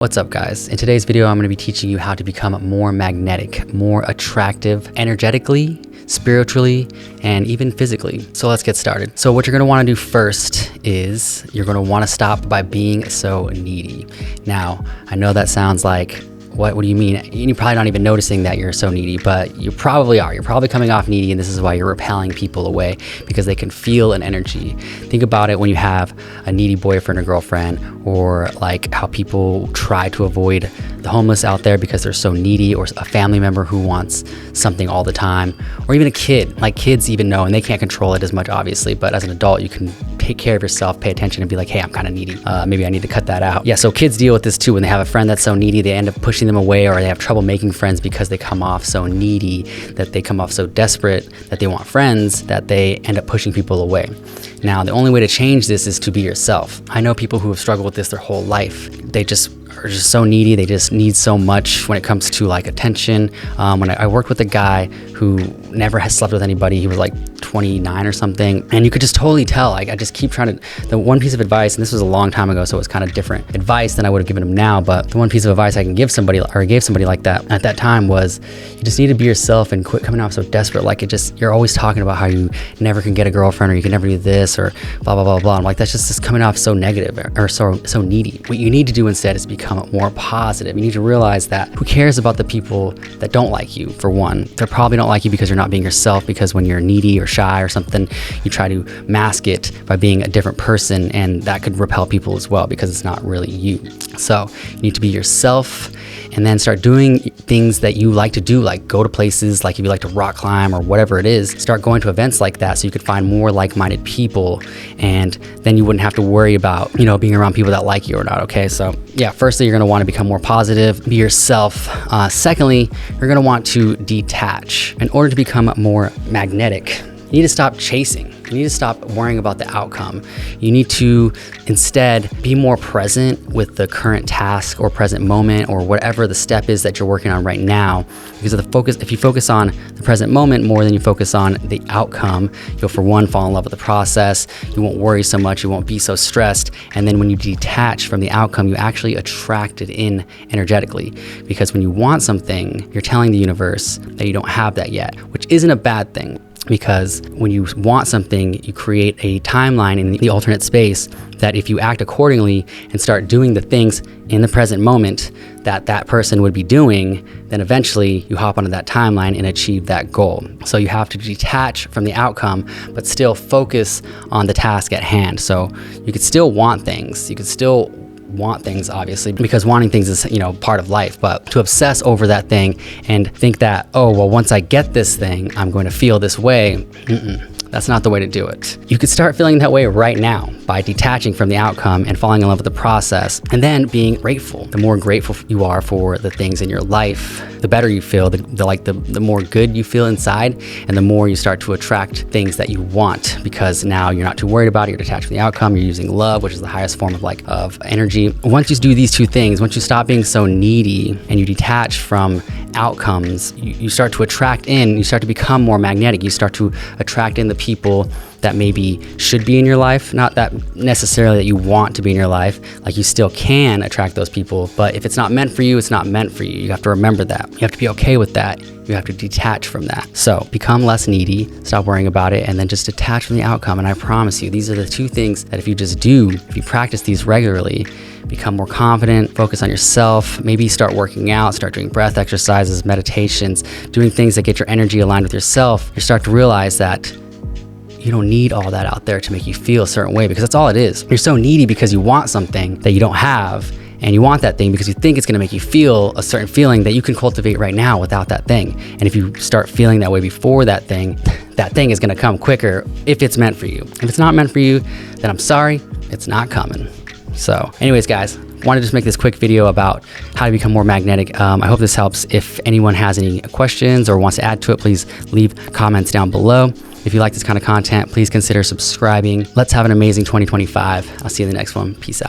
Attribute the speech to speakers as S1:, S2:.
S1: What's up guys? In today's video, I'm going to be teaching you how to become more magnetic, more attractive energetically, spiritually, and even physically. So let's get started. So what you're going to want to do first is you're going to want to stop by being so needy. Now, I know that sounds like, what do you mean? You're probably not even noticing that you're so needy, but you probably are. You're probably coming off needy, and this is why you're repelling people away, because they can feel an energy. Think about it when you have a needy boyfriend or girlfriend, or like how people try to avoid the homeless out there because they're so needy, or a family member who wants something all the time, or even a kid. Like kids even know, and they can't control it as much obviously, but as an adult, you can take care of yourself, pay attention, and be like, hey, I'm kind of needy. Maybe I need to cut that out. Yeah, so kids deal with this too. When they have a friend that's so needy, they end up pushing them away, or they have trouble making friends because they come off so needy, that they come off so desperate that they want friends, that they end up pushing people away. Now, the only way to change this is to be yourself. I know people who have struggled with this their whole life. They just are just so needy. They just need so much when it comes to like attention. When I worked with a guy who never has slept with anybody, he was like 29 or something, and you could just totally tell. Like I just keep trying to, the one piece of advice, and this was a long time ago, so it's kind of different advice than I would have given him now, but the one piece of advice I can give somebody, or I gave somebody like that at that time, was you just need to be yourself and quit coming off so desperate. Like you're always talking about how you never can get a girlfriend, or you can never do this, or blah, blah, blah, blah. I'm like, that's just coming off so negative, or so needy. What you need to do instead is become more positive. You need to realize that who cares about the people that don't like you, for one. They probably don't like you because you're not being yourself, because when you're needy or shy or something, you try to mask it by being a different person, and that could repel people as well because it's not really you. So you need to be yourself, and then start doing things that you like to do, like go to places, like if you like to rock climb or whatever it is, start going to events like that so you could find more like-minded people, and then you wouldn't have to worry about, being around people that like you or not, okay? So yeah, firstly, you're gonna wanna become more positive, be yourself. Secondly, you're gonna want to detach. In order to become more magnetic, you need to stop chasing. You need to stop worrying about the outcome. You need to instead be more present with the current task or present moment, or whatever the step is that you're working on right now. Because of the focus, if you focus on the present moment more than you focus on the outcome, you'll for one fall in love with the process. You won't worry so much. You won't be so stressed. And then when you detach from the outcome, you actually attract it in energetically. Because when you want something, you're telling the universe that you don't have that yet, which isn't a bad thing. Because when you want something, you create a timeline in the alternate space that if you act accordingly and start doing the things in the present moment that that person would be doing, then eventually you hop onto that timeline and achieve that goal. So you have to detach from the outcome, but still focus on the task at hand. So you could still want things. You could still want things, obviously, because wanting things is, part of life, but to obsess over that thing and think that, oh, well, once I get this thing, I'm going to feel this way. That's not the way to do it. You could start feeling that way right now by detaching from the outcome and falling in love with the process, and then being grateful. The more grateful you are for the things in your life, the better you feel, the more good you feel inside, and the more you start to attract things that you want, because now you're not too worried about it, you're detached from the outcome, you're using love, which is the highest form of energy. Once you do these two things, once you stop being so needy and you detach from outcomes, you start to attract in, you start to become more magnetic, you start to attract in the people that maybe should be in your life. Not that necessarily that you want to be in your life, like you still can attract those people, but if it's not meant for you, it's not meant for you. You have to remember that. You have to be okay with that. You have to detach from that. So become less needy, stop worrying about it, and then just detach from the outcome. And I promise you, these are the two things that if you practice these regularly, become more confident, focus on yourself, maybe start working out, start doing breath exercises, meditations, doing things that get your energy aligned with yourself, you start to realize that you don't need all that out there to make you feel a certain way, because that's all it is. You're so needy because you want something that you don't have, and you want that thing because you think it's gonna make you feel a certain feeling that you can cultivate right now without that thing. And if you start feeling that way before that thing is gonna come quicker if it's meant for you. If it's not meant for you, then I'm sorry, it's not coming. So anyways, guys, wanted to just make this quick video about how to become more magnetic. I hope this helps. If anyone has any questions or wants to add to it, please leave comments down below. If you like this kind of content, please consider subscribing. Let's have an amazing 2025. I'll see you in the next one. Peace out.